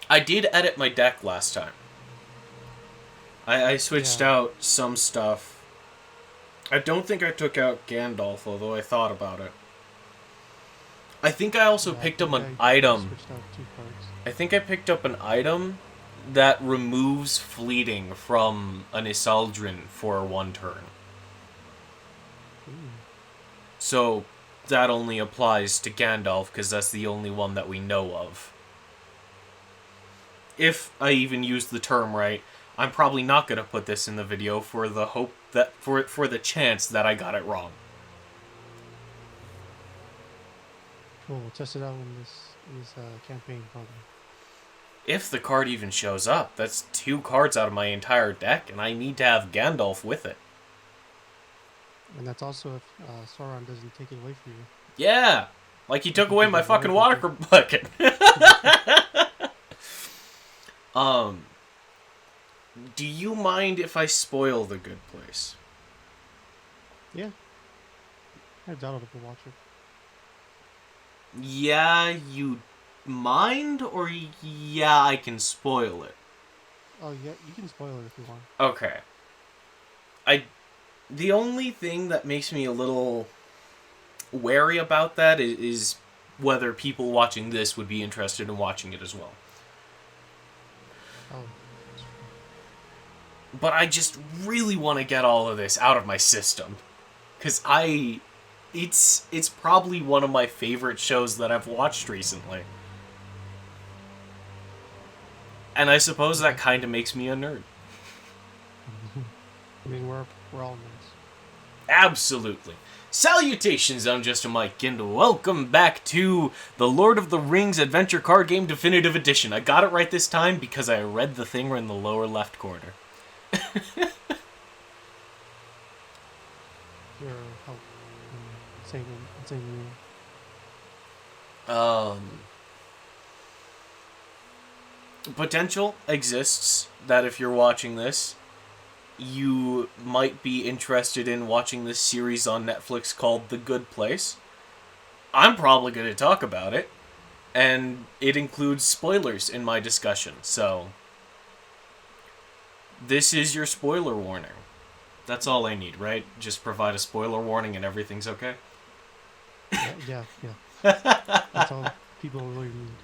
I did edit my deck last time. I switched Yeah, out some stuff. I don't think I took out Gandalf, although I thought about it. I think I also yeah. I picked up think an I item. switched out 2 cards. I think I picked up an item that removes fleeting from an Isaldrin for 1 turn. Ooh. So that only applies to Gandalf because that's the only one that we know of. If I even use the term right, I'm probably not going to put this in the video for the hope that for the chance that I got it wrong. We'll test it out in this campaign probably. If the card even shows up, that's 2 cards out of my entire deck, and I need to have Gandalf with it. And that's also if Sauron doesn't take it away from you. Yeah, like he If took you away give my him water fucking water bucket. bucket. um, do you mind if I spoil the good place? Yeah, I have Donald to watch it. Yeah, you mind, or yeah, I can spoil it. Oh yeah, you can spoil it if you want. Okay. I the only thing that makes me a little wary about that is whether people watching this would be interested in watching it as well. Oh, that's true. But I just really want to get all of this out of my system cuz it's probably one of my favorite shows that I've watched recently. And I suppose that Okay. kind of makes me a nerd. I mean, we're all nerds. Absolutely. Salutations, I'm Just a Mike, and welcome back to the Lord of the Rings Adventure Card Game Definitive Edition. I got it right this time because I read the thing in the lower left corner. Your help saying your name. Um, Potential exists that if you're watching this, you might be interested in watching this series on Netflix called The Good Place. I'm probably going to talk about it, and it includes spoilers in my discussion, so this is your spoiler warning. That's all I need, right? Just provide a spoiler warning and everything's okay? Yeah. That's all people really need.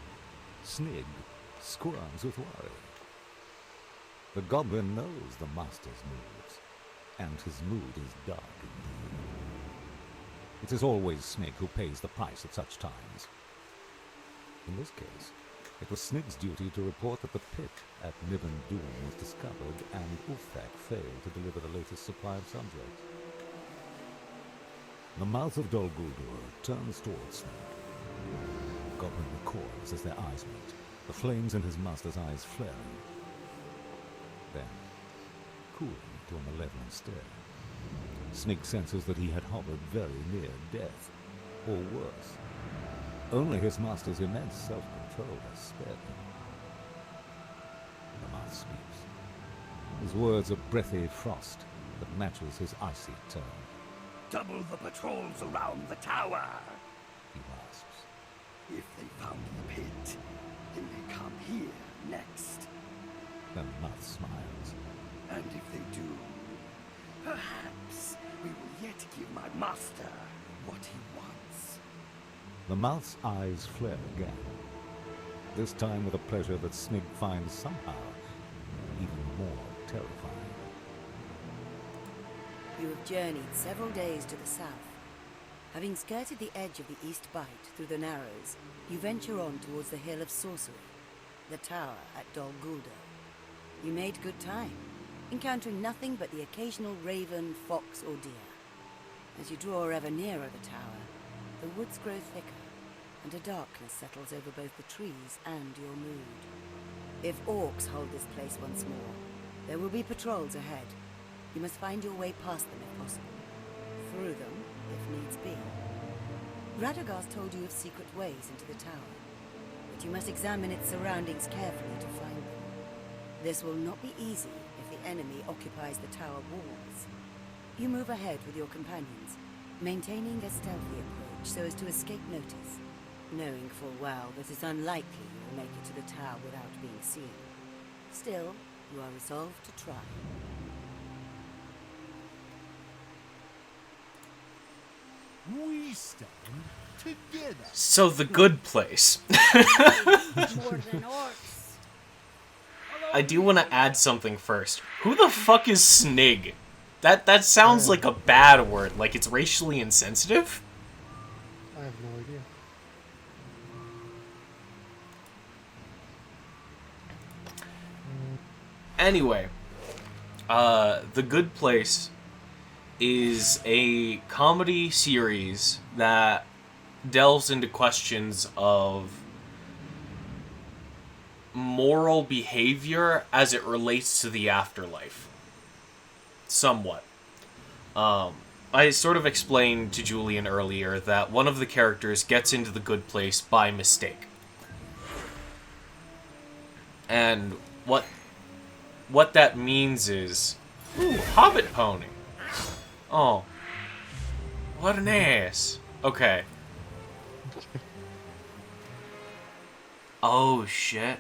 Snig squirms with worry. The goblin knows the master's moves, and his mood is dark indeed. It is always Snig who pays the price at such times. In this case, it was Snig's duty to report that the pit at Niven Doom was discovered and Ulfek failed to deliver the latest supply of subjects. The mouth of Dol Guldur turns towards Snig. The goblin recoils as their eyes meet, the flames in his master's eyes flaring. Then, cooling to a malevolent stare, Snig senses that he had hovered very near death, or worse. Only his master's immense self-control has spared him. The mouth speaks. His words are breathy frost that matches his icy tone. Double the patrols around the tower. He rasps. If they found the pit, they may come here next. Then the mouth smiles. And if they do, perhaps we will yet give my master what he wants. The mouth's eyes flare again, this time with a pleasure that Snig finds somehow even more terrifying. You have journeyed several days to the south. Having skirted the edge of the East Bight through the Narrows, you venture on towards the Hill of Sorcery, the tower at Dol Guldur. You made good time, encountering nothing but the occasional raven, fox, or deer. As you draw ever nearer the tower, the woods grow thicker, and a darkness settles over both the trees and your mood. If orcs hold this place once more, there will be patrols ahead. You must find your way past them if possible. Through them, if needs be. Radagast told you of secret ways into the tower, but you must examine its surroundings carefully to find them. This will not be easy if the enemy occupies the tower walls. You move ahead with your companions, maintaining a stealthy approach so as to escape notice, knowing full well that it's unlikely to make it to the tower without being seen. Still, you are resolved to try. We stand together. So the good place. More than orcs. I do want to add something first. Who the fuck is Snig? That sounds like a bad word, like it's racially insensitive. I have no idea. Anyway, The Good Place is a comedy series that delves into questions of moral behavior as it relates to the afterlife. Somewhat. I sort of explained to Julian earlier that one of the characters gets into the good place by mistake. And what that means is... Ooh, Hobbit Pony. Oh. What an ass. Okay. Oh, shit.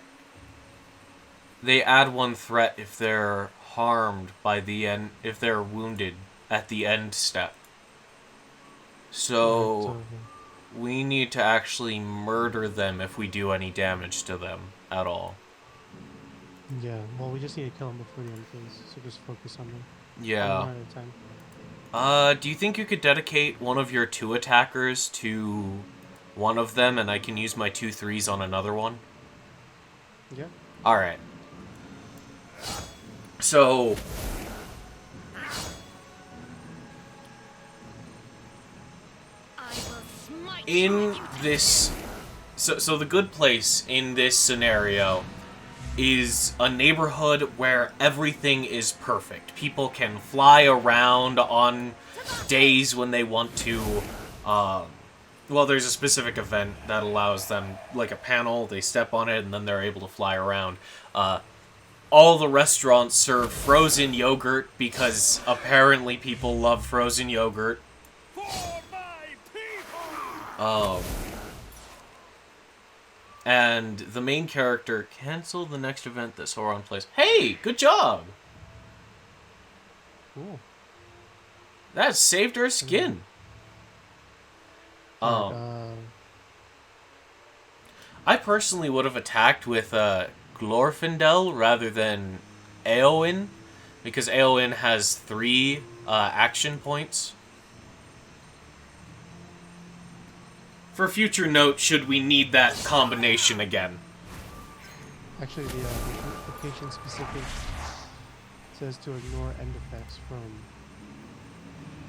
They add one threat if they're harmed by the end, if they're wounded at the end step. So, we need to actually murder them if we do any damage to them at all. Yeah, well, we just need to kill them before the end phase, so just focus on them. Yeah. One at a time. Do you think you could dedicate one of your 2 attackers to one of them, and I can use my 2 3s on another one? Yeah. Alright. So... in this... So the good place in this scenario is a neighborhood where everything is perfect. People can fly around on days when they want to. Well, there's a specific event that allows them, like a panel, they step on it and then they're able to fly around. All the restaurants serve frozen yogurt because apparently people love frozen yogurt. For my people. And the main character canceled the next event that Sauron plays. Hey, good job! Cool. That saved her skin. I personally would have attacked with Glorfindel rather than Eowyn, because Eowyn has 3 action points. For future note, should we need that combination again. Actually, the location specific says to ignore end effects from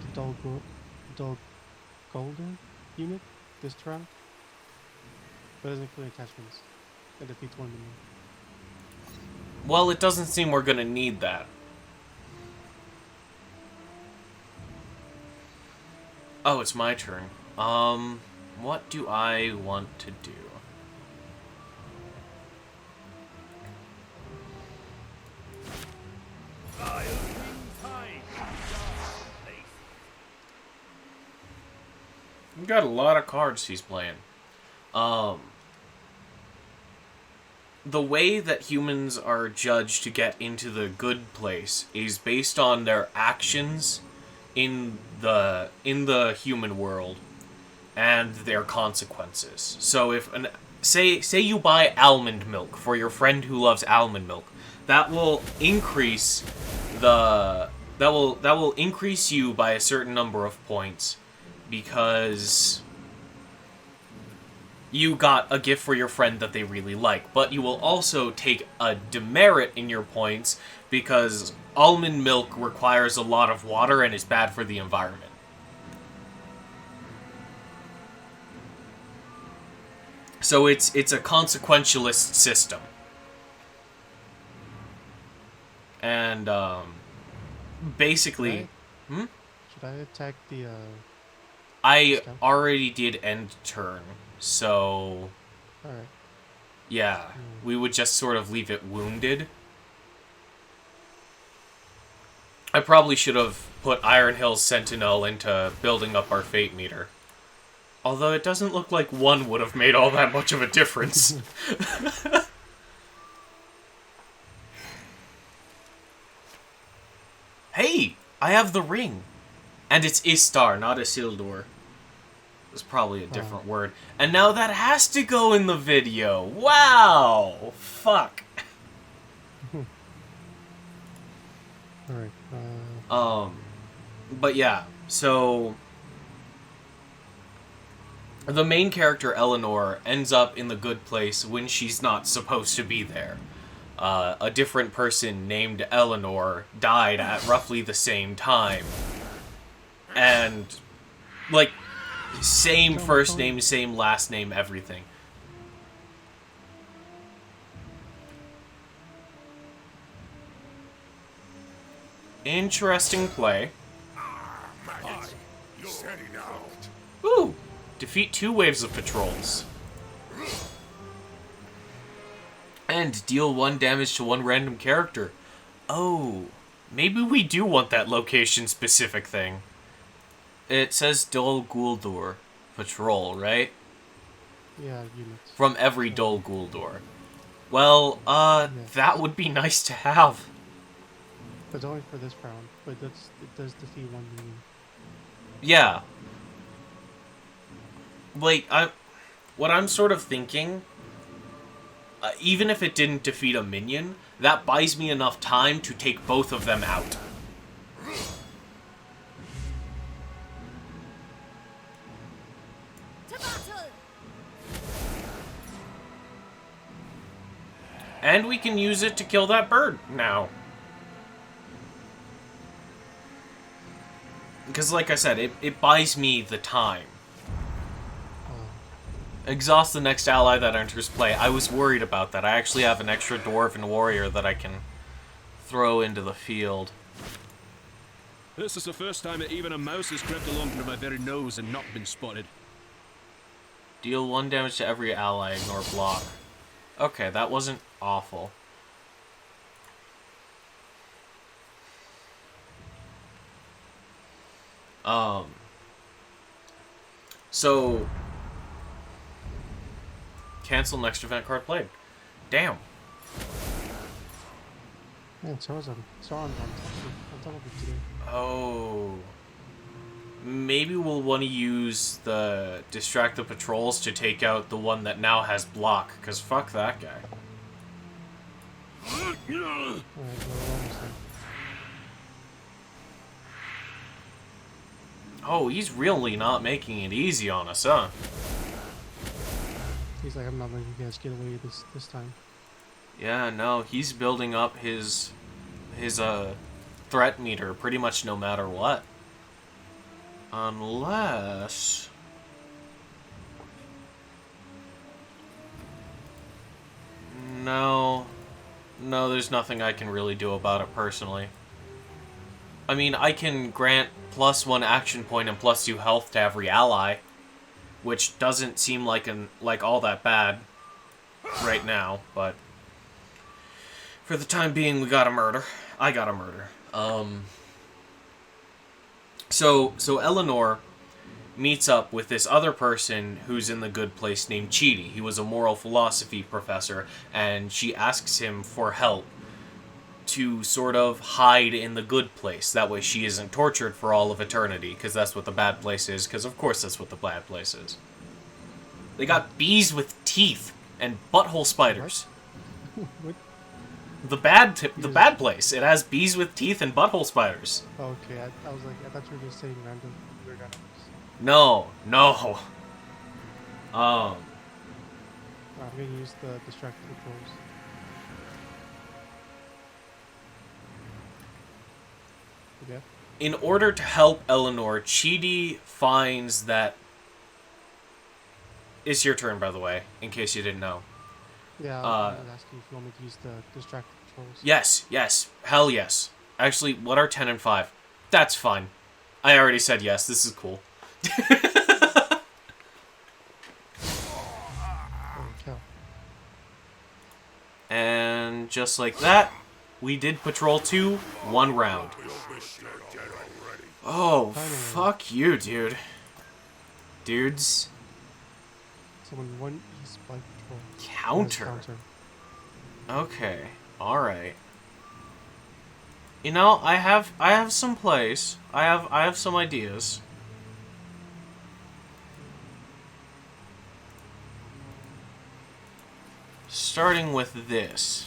the Dol Golden unit this turn. But doesn't include attachments. It defeats 1 minion. Well, it doesn't seem we're gonna need that. Oh, it's my turn. What do I want to do? We've got a lot of cards he's playing. The way that humans are judged to get into the good place is based on their actions in the human world and their consequences. So if say you buy almond milk for your friend who loves almond milk, that will increase increase you by a certain number of points because you got a gift for your friend that they really like. But you will also take a demerit in your points because almond milk requires a lot of water and is bad for the environment. So it's a consequentialist system. And basically... Should I attack the I stuff? already did end turn, so... Alright. Yeah, we would just sort of leave it wounded. I probably should have put Iron Hill's Sentinel into building up our fate meter. Although it doesn't look like 1 would have made all that much of a difference. I have the ring. And it's Istar, not Isildur. It's probably a different word. And now that has to go in the video. Wow! Fuck. Alright, But yeah, so... The main character, Eleanor, ends up in the good place when she's not supposed to be there. A different person named Eleanor died at roughly the same time. And, like, same first name, same last name, everything. Interesting play. Ooh! Defeat 2 waves of patrols. And deal 1 damage to 1 random character. Oh, maybe we do want that location-specific thing. It says Dol Guldur patrol, right? yeah, units. From every Dol Guldur. Well, that would be nice to have. But only for this round. But it does defeat 1 minion. Yeah. Like, what I'm sort of thinking, even if it didn't defeat a minion, that buys me enough time to take both of them out. And we can use it to kill that bird now. Because, like I said, it buys me the time. Exhaust the next ally that enters play. I was worried about that. I actually have an extra Dwarven warrior that I can throw into the field. This is the first time that even a mouse has crept along under my very nose and not been spotted. Deal 1 damage to every ally, ignore block. Okay, that wasn't awful. So... Cancel next event card played. Damn. Man, so on top of it today. Oh. Maybe we'll want to use the distract the patrols to take out the one that now has block, because fuck that guy. Alright, we're almost there. Oh, he's really not making it easy on us, huh? He's like, I'm not letting you guys get away this time. Yeah, no, he's building up his threat meter pretty much no matter what. Unless... No, there's nothing I can really do about it personally. I mean, I can grant +1 action point and +2 health to every ally, which doesn't seem like all that bad right now, but for the time being, we gotta murder. I gotta murder. So Eleanor meets up with this other person who's in the good place named Chidi. He was a moral philosophy professor, and she asks him for help to sort of hide in the good place. That way she isn't tortured for all of eternity, because that's what the bad place is, because of course that's what the bad place is. They got bees with teeth and butthole spiders. What? The bad place. It has bees with teeth and butthole spiders. Oh, okay, I was like, I thought you were just saying random weird animals. No. I'm gonna use the distract controls. Yeah. In order to help Eleanor, Chidi finds that... It's your turn, by the way, in case you didn't know. Yeah, I was asking if you want me to use the distract controls. Yes. Hell yes. Actually, what are 10 and 5? That's fine. I already said yes. This is cool. Holy cow. And just like that, we did Patrol 2, 1 round. Oh, fuck you, dude. Dudes. Someone 1 East by patrol. Counter. Okay. Alright. You know, I have some plays. I have some ideas. Starting with this.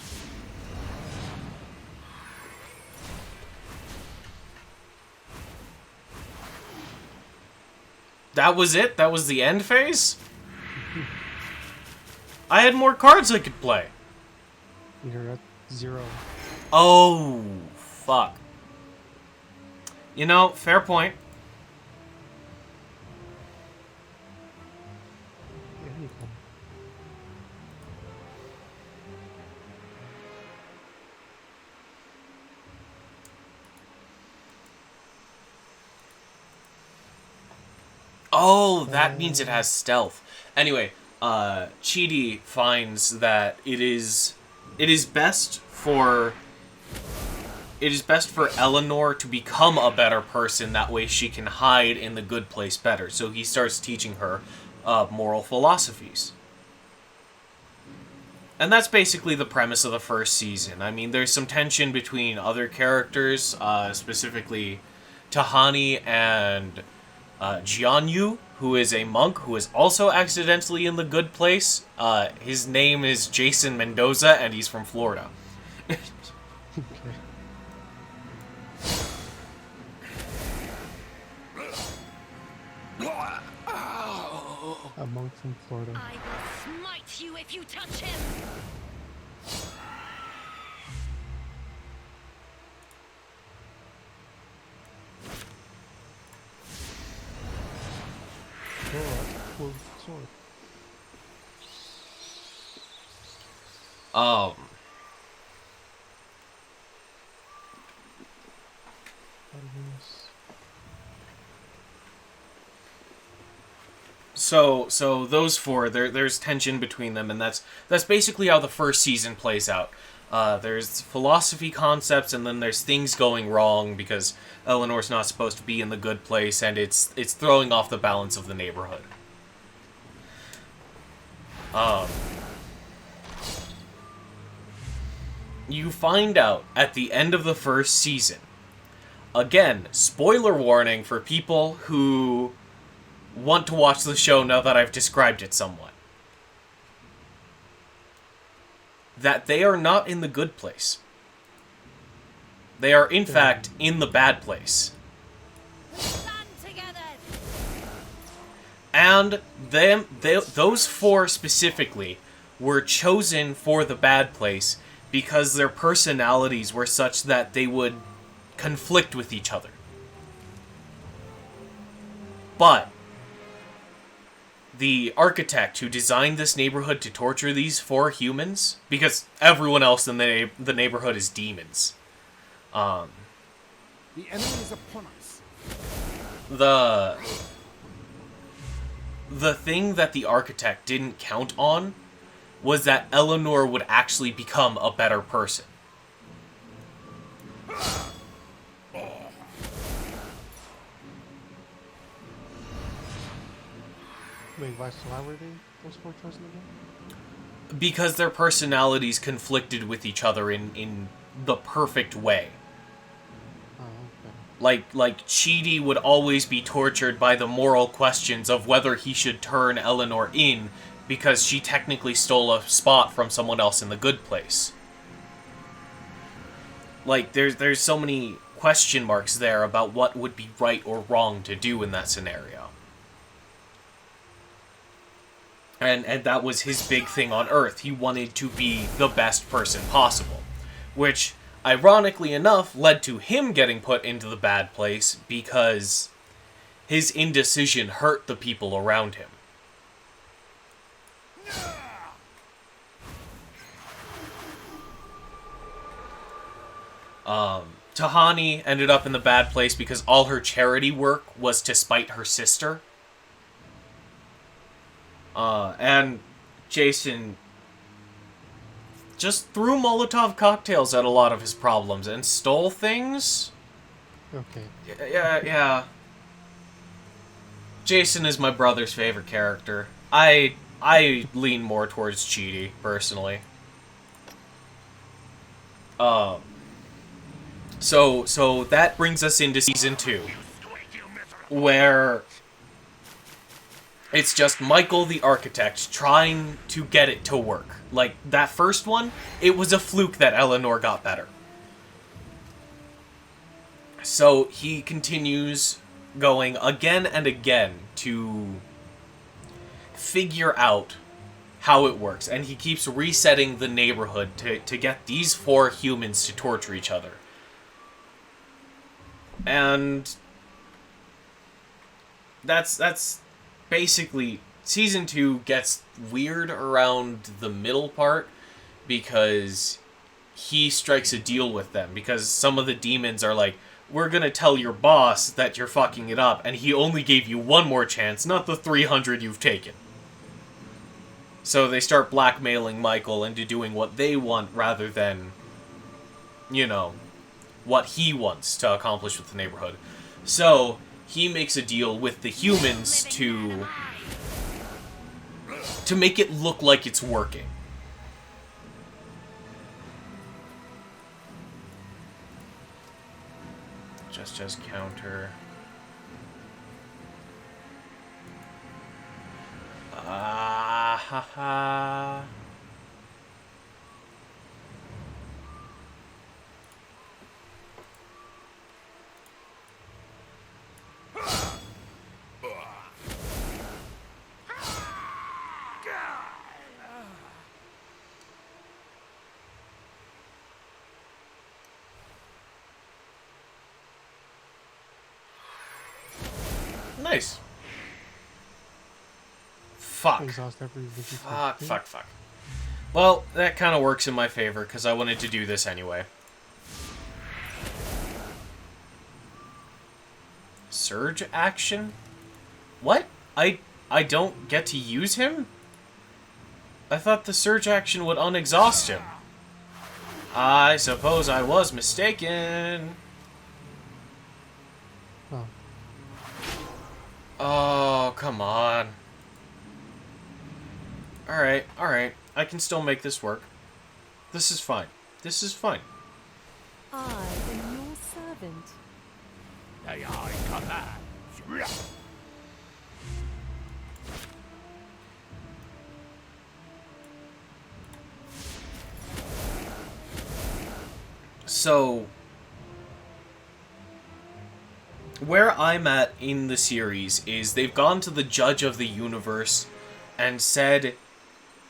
That was it? That was the end phase? I had more cards I could play. You're at 0. Oh, fuck. You know, fair point. Yeah, you can. Oh, that means it has stealth. Anyway, Chidi finds that it is best for Eleanor to become a better person. That way she can hide in the good place better. So he starts teaching her moral philosophies. And that's basically the premise of the first season. I mean, there's some tension between other characters, specifically Tahani and Jianyu, who is a monk who is also accidentally in the good place. His name is Jason Mendoza, and he's from Florida. Okay. A monk from Florida. I will smite you if you touch him. Oh, that's a cool sword. So those four, there's tension between them, and that's basically how the first season plays out. There's philosophy concepts, and then there's things going wrong because Eleanor's not supposed to be in the good place, and it's throwing off the balance of the neighborhood. You find out at the end of the first season. Again, spoiler warning for people who want to watch the show now that I've described it somewhat. That they are not in the good place. They are, in fact, in the bad place. Stand together. And those four specifically were chosen for the bad place because their personalities were such that they would conflict with each other. But the architect who designed this neighborhood to torture these four humans, because everyone else in the neighborhood is demons. The enemy is upon us. The thing that the architect didn't count on was that Eleanor would actually become a better person. Wait, why were they those four chosen again? Because their personalities conflicted with each other in the perfect way. Oh, okay. Like Chidi would always be tortured by the moral questions of whether he should turn Eleanor in because she technically stole a spot from someone else in the good place. Like, there's so many question marks there about what would be right or wrong to do in that scenario. And that was his big thing on Earth. He wanted to be the best person possible. Which, ironically enough, led to him getting put into the bad place because his indecision hurt the people around him. Tahani ended up in the bad place because all her charity work was to spite her sister. And Jason just threw Molotov cocktails at a lot of his problems and stole things. Okay. Yeah. Jason is my brother's favorite character. I lean more towards Chidi, personally. So that brings us into season 2, where it's just Michael the architect trying to get it to work. Like, that first one, it was a fluke that Eleanor got better. So he continues going again and again to figure out how it works. And he keeps resetting the neighborhood to get these 4 humans to torture each other. And that's basically... Season 2 gets weird around the middle part because he strikes a deal with them. Because some of the demons are like, we're gonna tell your boss that you're fucking it up, and he only gave you 1 more chance, not the 300 you've taken. So they start blackmailing Michael into doing what they want rather than, you know, what he wants to accomplish with the neighborhood. So he makes a deal with the humans to make it look like it's working. Just counter. Ah ha ha. Nice. Fuck. Exhaust every vigilante. Fuck. Well, that kind of works in my favor, because I wanted to do this anyway. Surge action? What? I don't get to use him? I thought the surge action would unexhaust him. I suppose I was mistaken. Oh. Oh, come on. Alright. I can still make this work. This is fine. I am your servant. So, where I'm at in the series is they've gone to the judge of the universe and said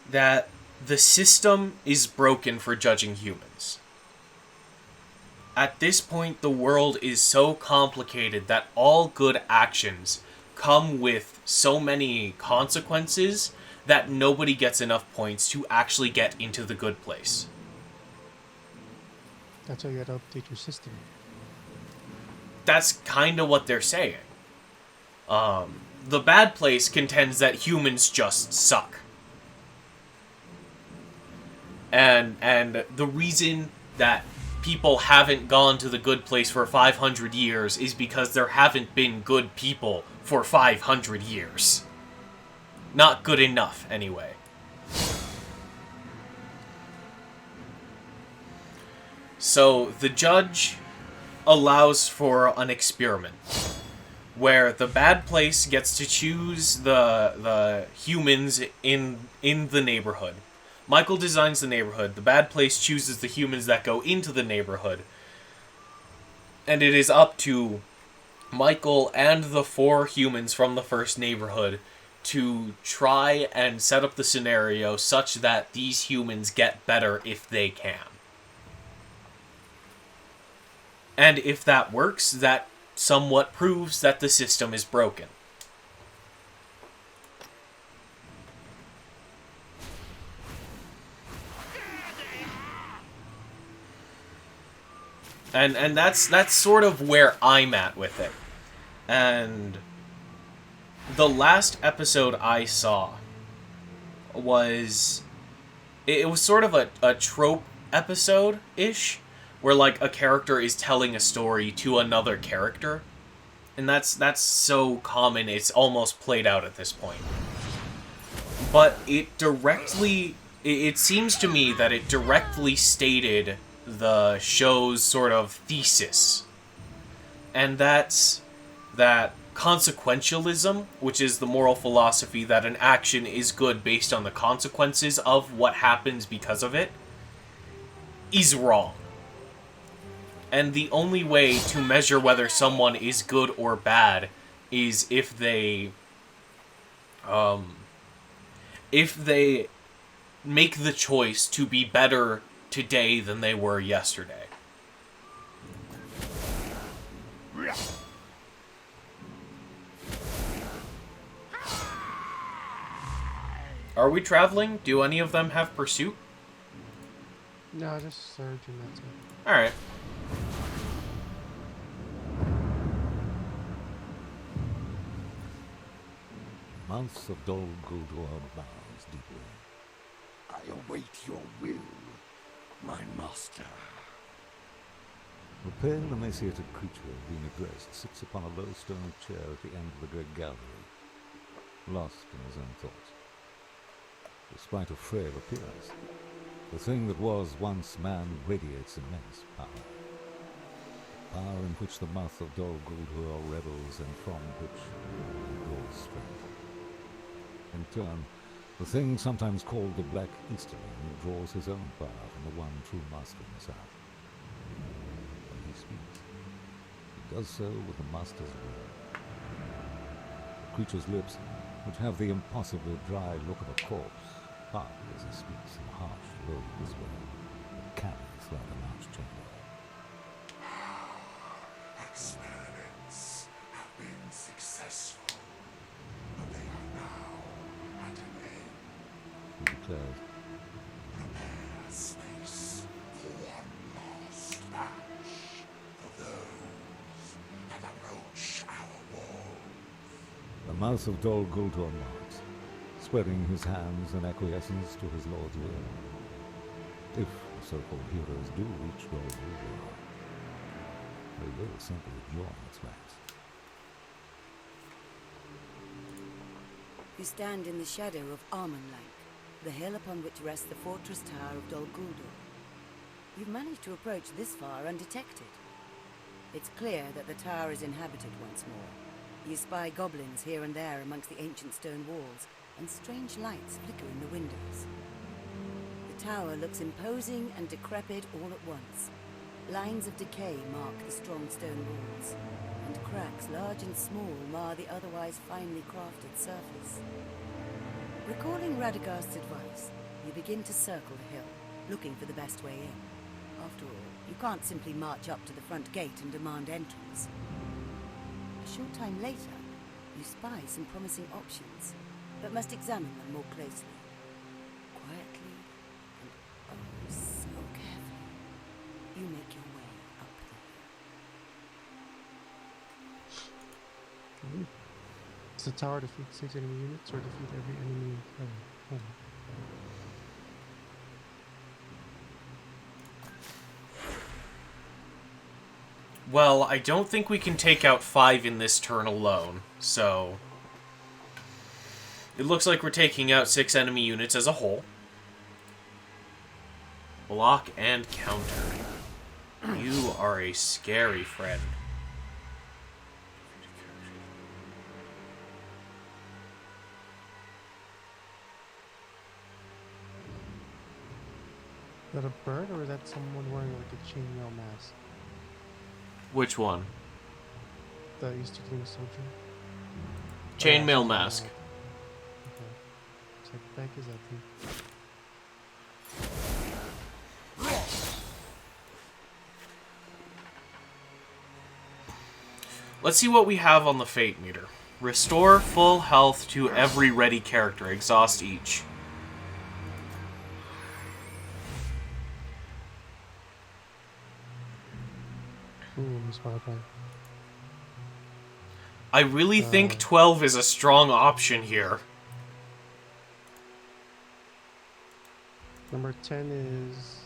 that the system is broken for judging humans. At this point, the world is so complicated that all good actions come with so many consequences that nobody gets enough points to actually get into the good place. That's how you gotta update your system. That's kind of what they're saying. The bad place contends that humans just suck. And the reason that people haven't gone to the good place for 500 years is because there haven't been good people for 500 years. Not good enough, anyway. So, the judge allows for an experiment where the bad place gets to choose the humans in the neighborhood. Michael designs the neighborhood. The bad place chooses the humans that go into the neighborhood. And it is up to Michael and the 4 humans from the first neighborhood to try and set up the scenario such that these humans get better if they can. And if that works, that somewhat proves that the system is broken. And that's sort of where I'm at with it. And the last episode I saw was... It was sort of a trope episode-ish, where, like, a character is telling a story to another character. And that's so common, it's almost played out at this point. But it seems to me that it directly stated the show's sort of thesis. And that's that consequentialism, which is the moral philosophy that an action is good based on the consequences of what happens because of it, is wrong. And the only way to measure whether someone is good or bad is if they make the choice to be better today than they were yesterday. Are we traveling? Do any of them have pursuit? No, just Surge and that's it. Alright. Mouths of Dol Guldur bows deeply. I await your will, my master. The pale, emaciated creature being addressed sits upon a low stone chair at the end of the great gallery, lost in his own thoughts. Despite a frail appearance, the thing that was once man radiates immense power. Power in which the mouth of Dol Guldur revels and from which he draws strength. In turn, the thing sometimes called the Black Easterling draws his own power from the one true master in the South. When he speaks, he does so with the master's will. The creature's lips, which have the impossibly dry look of a corpse, part as he speaks in harsh, low whisper that carries throughout the large chamber. Experiments have been successful, but they are now at an end. He declares, Prepare space for one last batch of those that approach our walls. the mouth of Dol Guldur nods, spreading his hands in acquiescence to his lord's will. If the so-called heroes do reach Dol Guldur, they will simply join its ranks. You stand in the shadow of Armonlank, the hill upon which rests the fortress tower of Dol Guldur. You've managed to approach this far undetected. It's clear that the tower is inhabited once more. You spy goblins here and there amongst the ancient stone walls, and strange lights flicker in the windows. The tower looks imposing and decrepit all at once. Lines of decay mark the strong stone walls, and cracks large and small mar the otherwise finely crafted surface. Recalling Radagast's advice, you begin to circle the hill, looking for the best way in. After all, you can't simply march up to the front gate and demand entrance. A short time later, you spy some promising options, but must examine them more closely. Quietly and oh so carefully, you make your way up the hill. Does the tower defeat 6 enemy units or defeat every enemy in play? Hold on. Well, I don't think we can take out 5 in this turn alone, so... It looks like we're taking out 6 enemy units as a whole. Block and counter. You are a scary friend. Is that a bird or is that someone wearing like a chainmail mask? Which one? The Easterling soldier? Chainmail mask. Okay. So what the heck is that thing? Let's see what we have on the fate meter. Restore full health to every ready character. Exhaust each. Ooh, Spotify. I really think 12 is a strong option here. Number 10 is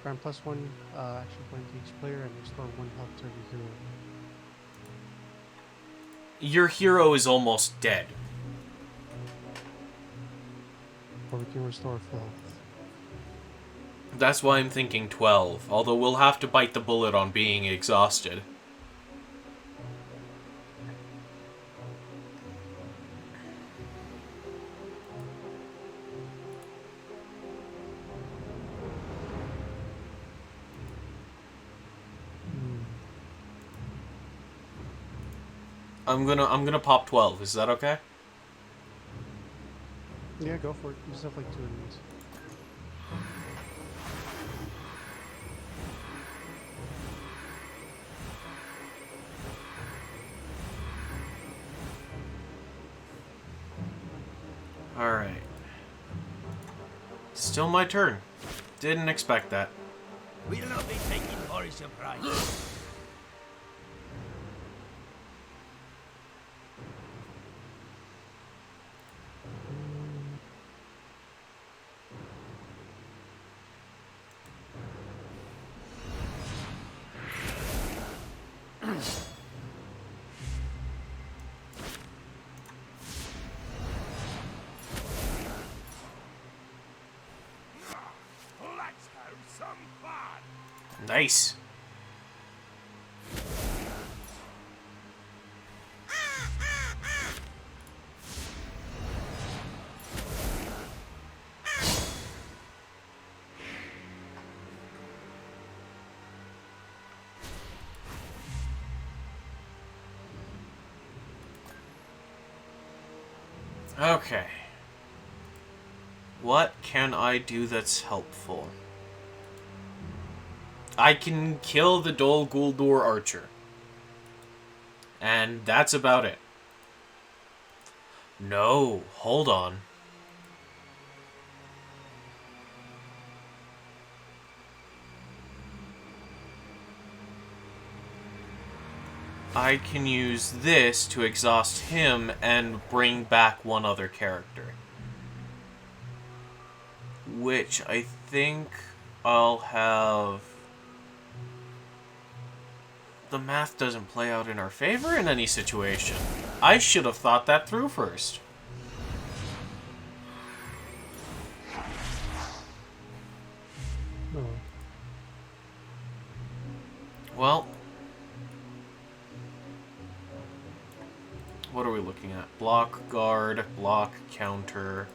grant +1 action point to each player and restore 1 health to every hero. Your hero is almost dead. Or we can restore full health. That's why I'm thinking 12, although we'll have to bite the bullet on being exhausted. I'm gonna pop 12. Is that okay? Yeah, go for it. You just have like 2 enemies. Alright. Still my turn. Didn't expect that. We'll not be taken for a surprise. Let's have some fun. Nice. Okay. What can I do that's helpful? I can kill the Dol Guldur archer. And that's about it. No, hold on. I can use this to exhaust him and bring back one other character. Which I think I'll have... The math doesn't play out in our favor in any situation. I should have thought that through first. Oh. Well... What are we looking at? Block, guard, block, counter,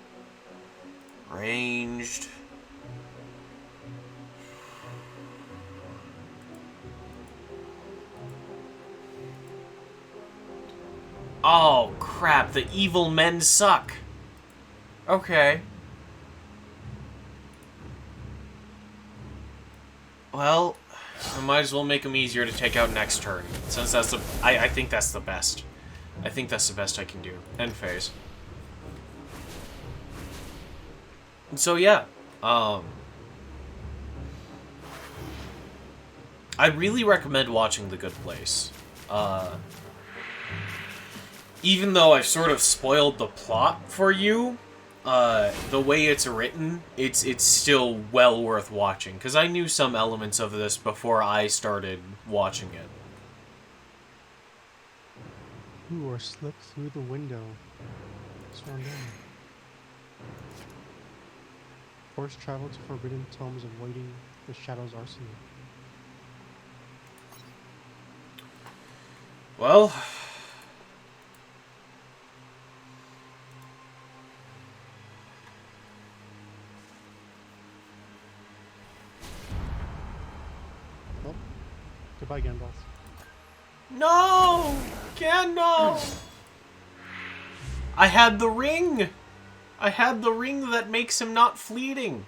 ranged. Oh, crap. The evil men suck. Okay. Well, I might as well make them easier to take out next turn. Since that's the... I think that's the best. I think that's the best I can do. End phase. So yeah, I really recommend watching The Good Place. Even though I've sort of spoiled the plot for you, the way it's written, it's still well worth watching. Because I knew some elements of this before I started watching it. Ooh, or slip through the window. Surround them. Force travel to forbidden tomes avoiding the Shadow's arsenal. Well... Well, goodbye, Gandalf. No! No! I had the ring! I had the ring that makes him not fleeting.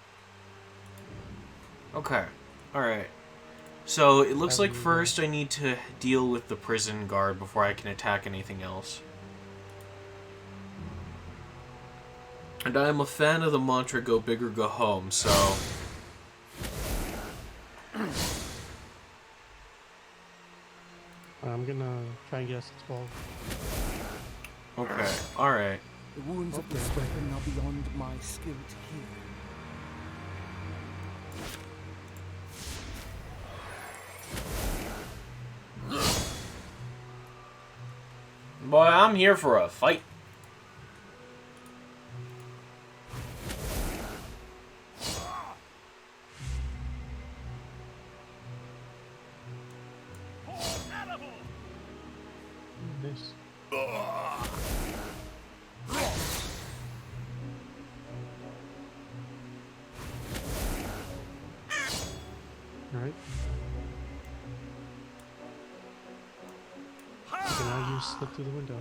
Okay. Alright. So, it looks like first I need to deal with the prison guard before I can attack anything else. And I am a fan of the mantra, go big or go home, so... I'm gonna try and get us to 12. Okay, alright. The wounds of this weapon are beyond my skill to heal. Boy, I'm here for a fight. is. Alright. So now you slip through the window.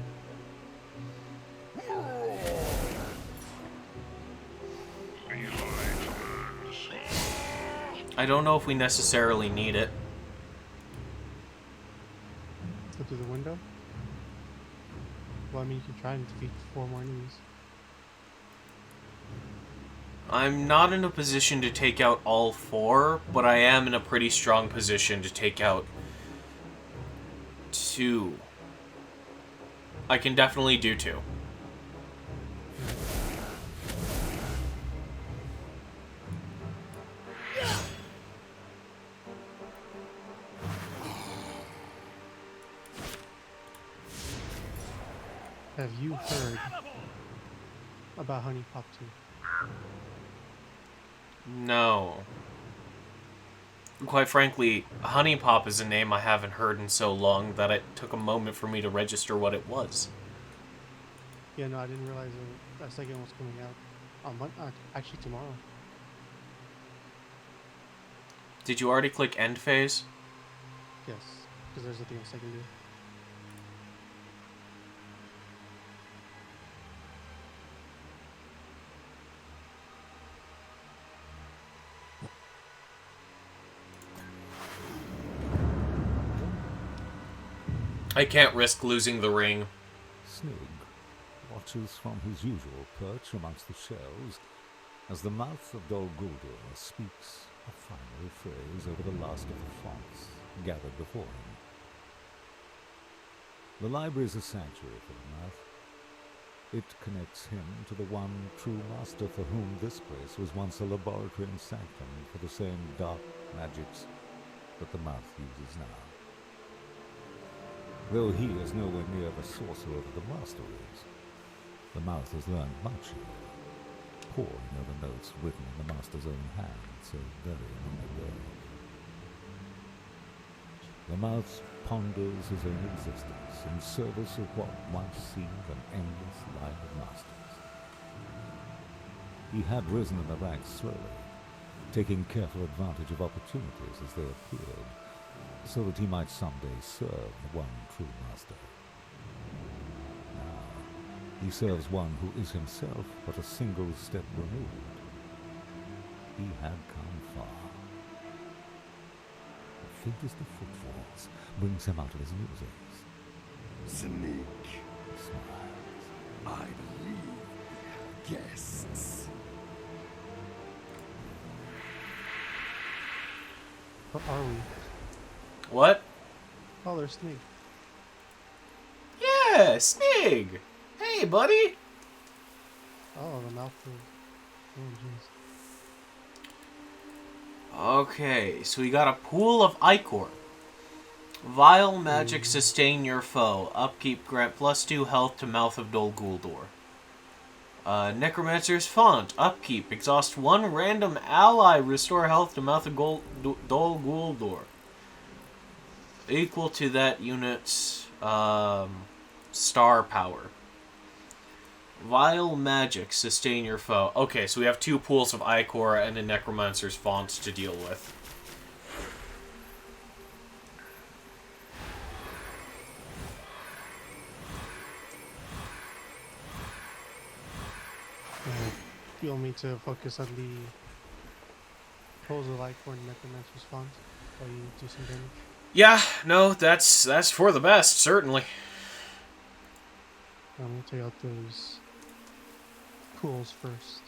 I don't know if we necessarily need it. Slip through the window? Well, I mean, you can try and defeat 4 more enemies. I'm not in a position to take out all 4, but I am in a pretty strong position to take out 2. I can definitely do 2. Have you heard about Honey Pop 2? No. Quite frankly, Honey Pop is a name I haven't heard in so long that it took a moment for me to register what it was. Yeah, no, I didn't realize that second was coming out on actually tomorrow. Did you already click End Phase? Yes, because there's nothing else I can do. I can't risk losing the ring. Snig watches from his usual perch amongst the shelves as the mouth of Dol Guldur speaks a final phrase over the last of the fonts gathered before him. The library is a sanctuary for the mouth. It connects him to the one true master for whom this place was once a laboratory and sanctum for the same dark magics that the mouth uses now. Though he is nowhere near the sorcerer that the master is, the mouth has learned much here, poring over notes written in the master's own hand so very long ago. The mouth ponders his own existence in service of what once seemed an endless line of masters. He had risen in the ranks slowly, taking careful advantage of opportunities as they appeared, so that he might someday serve the one true master. Now, he serves one who is himself but a single step removed. He had come far. The faintest of footfalls brings him out of his musings. Sneak. He smiles. I believe we have guests. What are we? What? Oh, there's Snig. Yeah, Snig! Hey, buddy! Oh, the mouth of... Oh, jeez. Okay, so we got a pool of Ichor. Vile magic sustain your foe. Upkeep grant +2 health to Mouth of Dol Guldur. Necromancer's Font. Upkeep. Exhaust 1 random ally. Restore health to Mouth of Dol Guldur. Equal to that unit's star power. Vile magic sustain your foe. Okay, so we have 2 pools of Ichor and a Necromancer's Font to deal with. You want me to focus on the pose of Ichor and Necromancer's Font while you do some damage? Yeah, no, that's for the best, certainly. I'm gonna take out those pools first.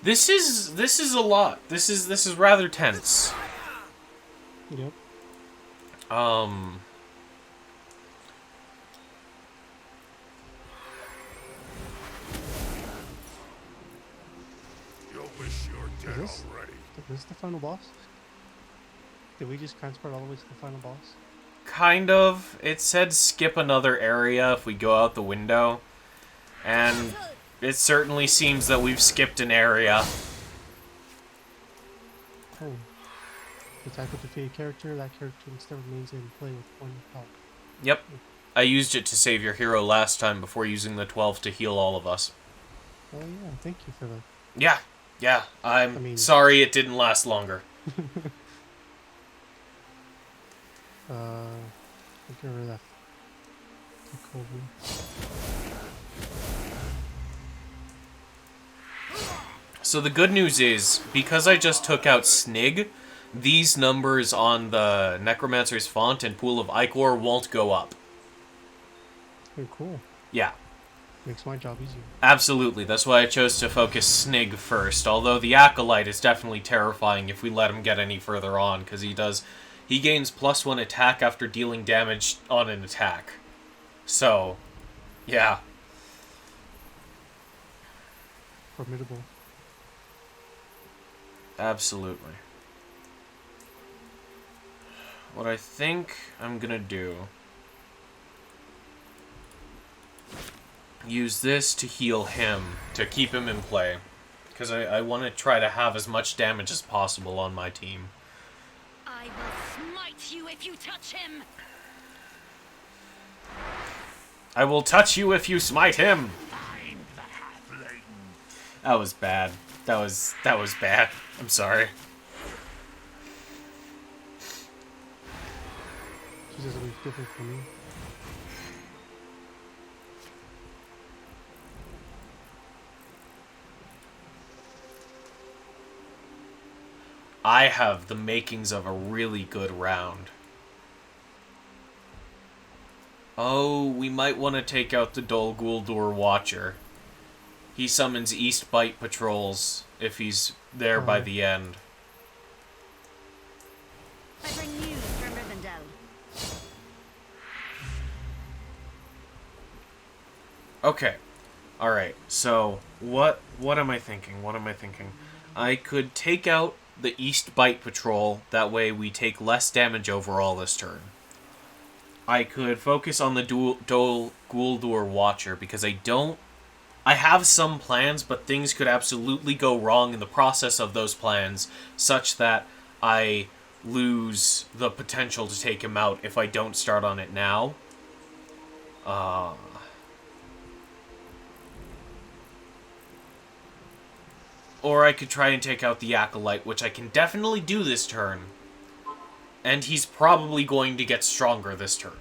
This is a lot. This is rather tense. Yep. Is this the final boss? Did we just transport all the way to the final boss? Kind of. It said skip another area if we go out the window. And it certainly seems that we've skipped an area. Oh. Attack with defeated character, that character instead remains in play with 1 health. Yep. I used it to save your hero last time before using the 12 to heal all of us. Oh yeah, thank you for that. Yeah. I mean- sorry it didn't last longer. Get rid of that. Take over. So the good news is, because I just took out Snig, these numbers on the Necromancer's font and Pool of Ichor won't go up. Oh, cool. Yeah. Makes my job easier. Absolutely, that's why I chose to focus Snig first, although the Acolyte is definitely terrifying if we let him get any further on, because he gains +1 attack after dealing damage on an attack. So, yeah. Formidable. Absolutely. What I think I'm gonna do... use this to heal him, to keep him in play. Because I want to try to have as much damage as possible on my team. I will smite you if you touch him. I will touch you if you smite him! Find the halfling. That was bad. That was bad. I'm sorry. She does something different from me. I have the makings of a really good round. Oh, we might want to take out the Dol Guldur Watcher. He summons East Bite patrols if he's there by the end. I bring news from Rivendell. Okay. Alright, so what am I thinking? I could take out the East Bite patrol, that way we take less damage overall this turn. I could focus on the Dol Guldur Watcher, because I have some plans, but things could absolutely go wrong in the process of those plans, such that I lose the potential to take him out if I don't start on it now. Or I could try and take out the Acolyte, which I can definitely do this turn. And he's probably going to get stronger this turn.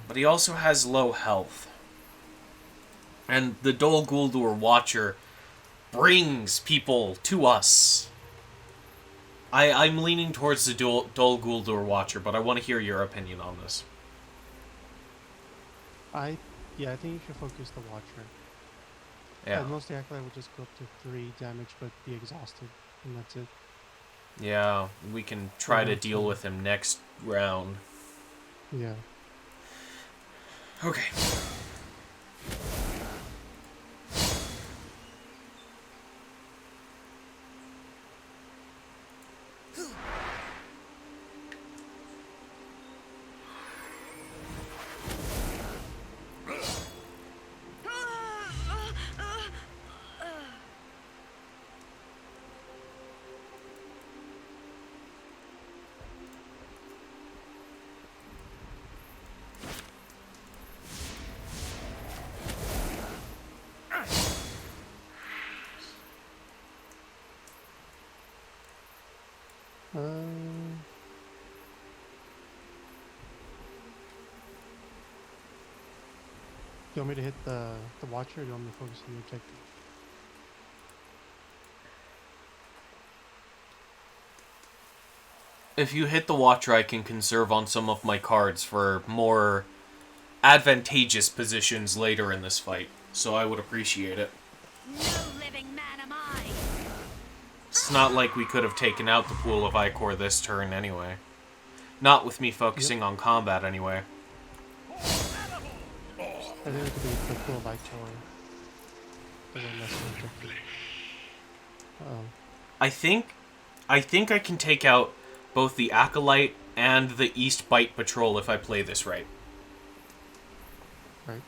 But he also has low health. And the Dol Guldur Watcher brings people to us. I'm leaning towards the Dol Guldur Watcher, but I want to hear your opinion on this. I think you should focus the Watcher. Yeah. Most the Acolyte will just go up to 3 damage, but be exhausted, and that's it. Yeah, we can try to deal with him next round. Yeah. Okay. Do you want me to hit the Watcher, or do you want me to focus on the objective? If you hit the Watcher, I can conserve on some of my cards for more advantageous positions later in this fight. so I would appreciate it. No living man am I. It's not like we could have taken out the Pool of Icor this turn anyway. Not with me focusing on combat anyway. I think it could be the Pool of Icor. Doesn't necessarily take it. Uh-oh. I think I can take out both the Acolyte and the East Bite Patrol if I play this right. Right.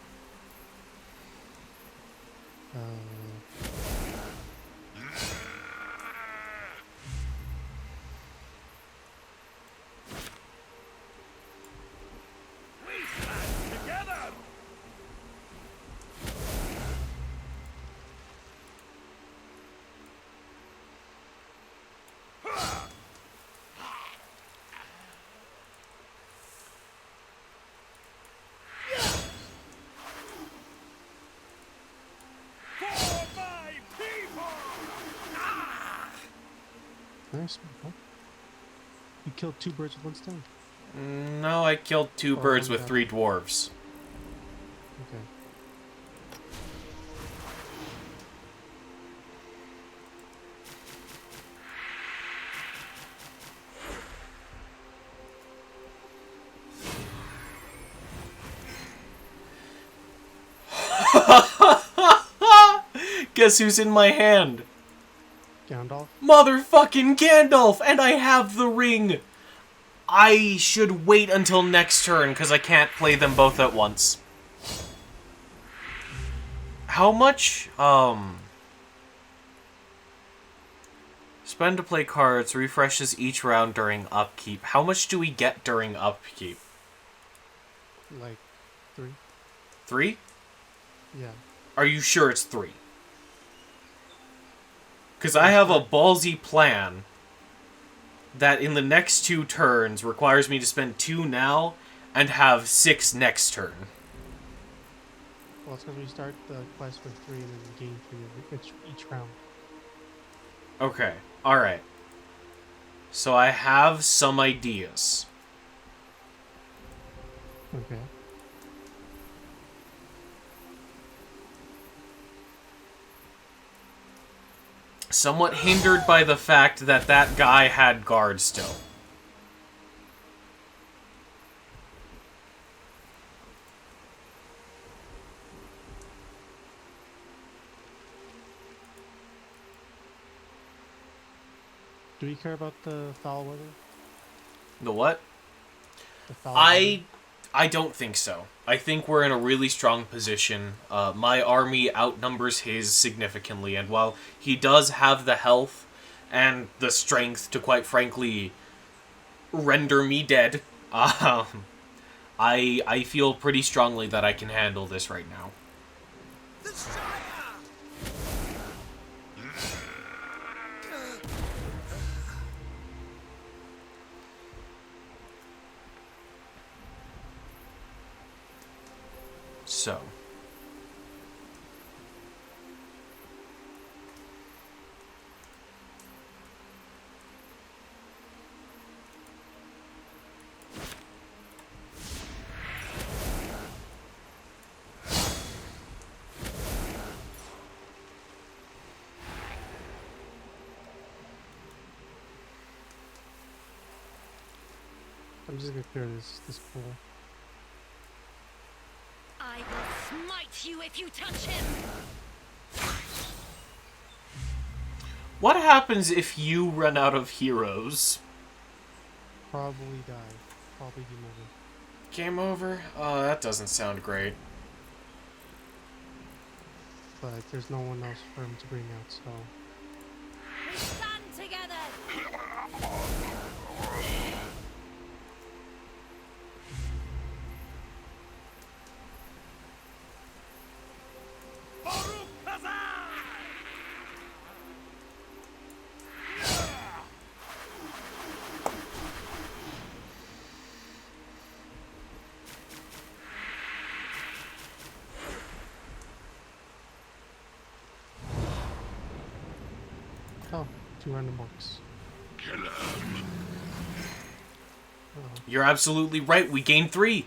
Nice. Huh? You killed 2 birds with 1 stone. No, I killed 2 birds with okay. 3 dwarves. Okay. Guess who's in my hand? Gandalf? Motherfucking Gandalf! And I have the ring! I should wait until next turn, because I can't play them both at once. How much, spend to play cards, refreshes each round during upkeep. How much do we get during upkeep? Like 3? 3? Yeah. Are you sure it's 3? Because I have a ballsy plan that in the next 2 turns requires me to spend 2 now and have 6 next turn. Well, it's because we start the quest with 3 and then gain 3 each round. Okay, alright. So I have some ideas. Okay. Somewhat hindered by the fact that that guy had guard still. Do we care about the foul weather? The what? The foul weather? I don't think so. I think we're in a really strong position. My army outnumbers his significantly, and while he does have the health and the strength to, quite frankly, render me dead, I feel pretty strongly that I can handle this right now. So. I'm just gonna clear this pool. I will smite you if you touch him. What happens if you run out of heroes? Probably die. Probably game over. Game over? Oh, that doesn't sound great. But there's no one else for him to bring out, so... We stand together. Oh, 2 random marks. You're absolutely right. We gained 3.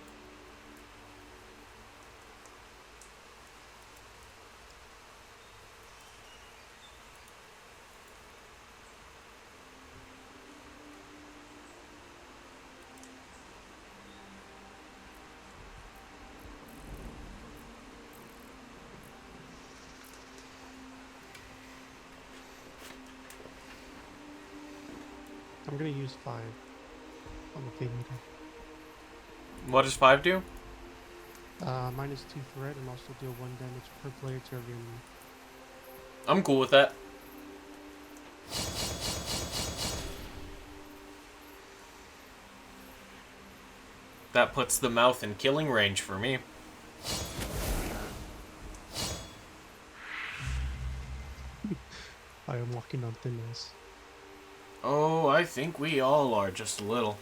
I'm gonna use 5 on the Fade meter. What does 5 do? Minus 2 threat and also deal 1 damage per player to every enemy. I'm cool with that. That puts the mouth in killing range for me. I am walking on thin ice. Oh, I think we all are, just a little.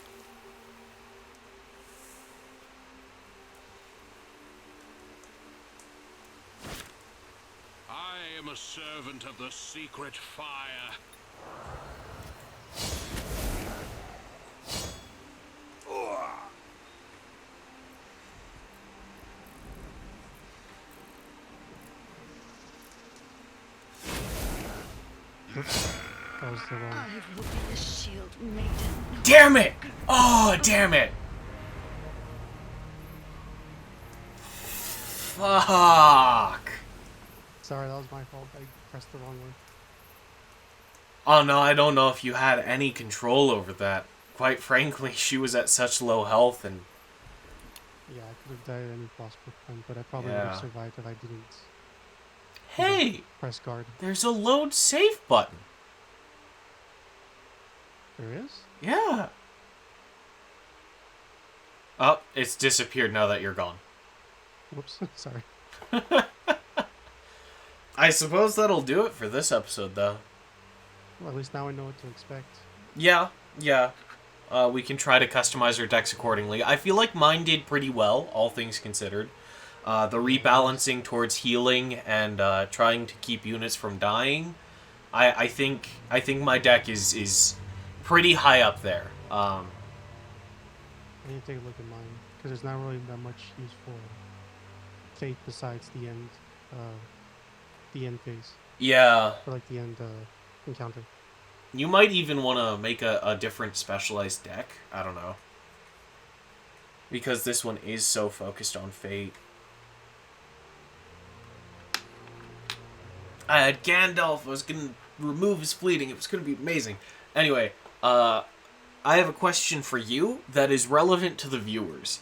I am a servant of the secret fire. Oops. That was the wrong. I will be the shield maiden. Damn it! Oh, damn it! Fuck! Sorry, that was my fault. I pressed the wrong way. Oh no, I don't know if you had any control over that. Quite frankly, she was at such low health and... Yeah, I could have died at any possible point, but I probably would Yeah. have survived if I didn't Hey! press guard. There's a load save button. There is? Yeah. Oh, it's disappeared now that you're gone. Whoops, sorry. I suppose that'll do it for this episode, though. Well, at least now I know what to expect. Yeah. We can try to customize our decks accordingly. I feel like mine did pretty well, all things considered. The rebalancing towards healing and trying to keep units from dying. I think my deck is pretty high up there. I need to take a look at mine, because there's not really that much use for Fate besides the end phase. Yeah. Or like the end encounter. You might even want to make a different specialized deck. I don't know. Because this one is so focused on Fate. I had Gandalf. I was going to remove his fleeting. It was going to be amazing. Anyway, I have a question for you that is relevant to the viewers.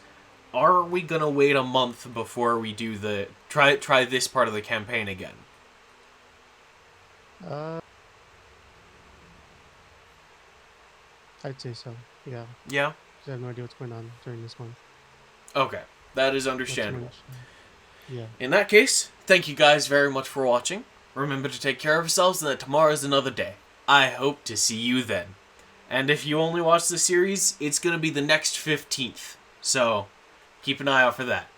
Are we going to wait a month before we do the... Try this part of the campaign again? I'd say so, yeah. Yeah? 'Cause I have no idea what's going on during this one. Okay. That is understandable. Yeah. In that case, thank you guys very much for watching. Remember to take care of yourselves and that tomorrow is another day. I hope to see you then. And if you only watch the series, it's going to be the next 15th. So, keep an eye out for that.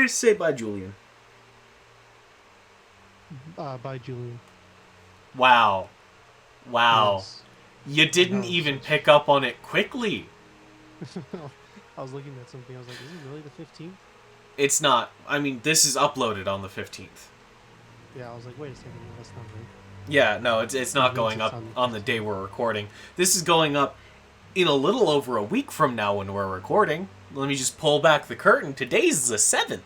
Say bye, Julian. Bye, Julian. Wow. Yes. You didn't even pick up on it quickly. I was looking at something, I was like, is it really the 15th? It's not. I mean, this is uploaded on the 15th. Yeah, I was like, wait a second, no, that's not right. Yeah, no, it's not going up on the day we're recording. This is going up in a little over a week from now when we're recording. Let me just pull back the curtain. Today's the 7th.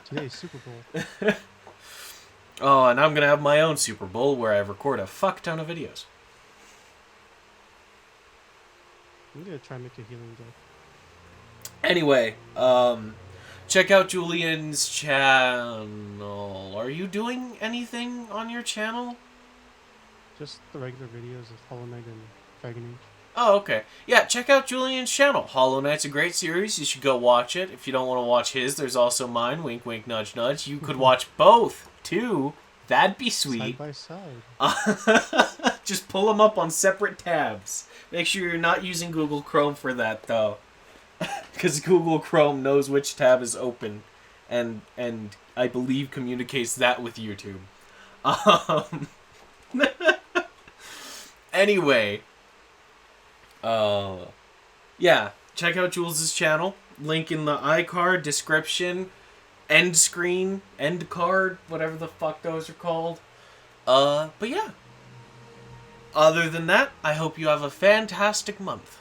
Today's Super Bowl. Oh, and I'm going to have my own Super Bowl where I record a fuck ton of videos. I'm going to try and make a healing deck. Anyway, check out Julian's channel. Are you doing anything on your channel? Just the regular videos of Hollow Knight and Dragon Age. Oh, okay. Yeah, check out Julian's channel. Hollow Knight's a great series. You should go watch it. If you don't want to watch his, there's also mine. Wink, wink, nudge, nudge. You could watch both, too. That'd be sweet. Side by side. Just pull them up on separate tabs. Make sure you're not using Google Chrome for that, though. Because Google Chrome knows which tab is open. And I believe communicates that with YouTube. Anyway. Yeah. Check out Jules' channel. Link in the iCard, description, end screen, end card, whatever the fuck those are called. But yeah. Other than that, I hope you have a fantastic month.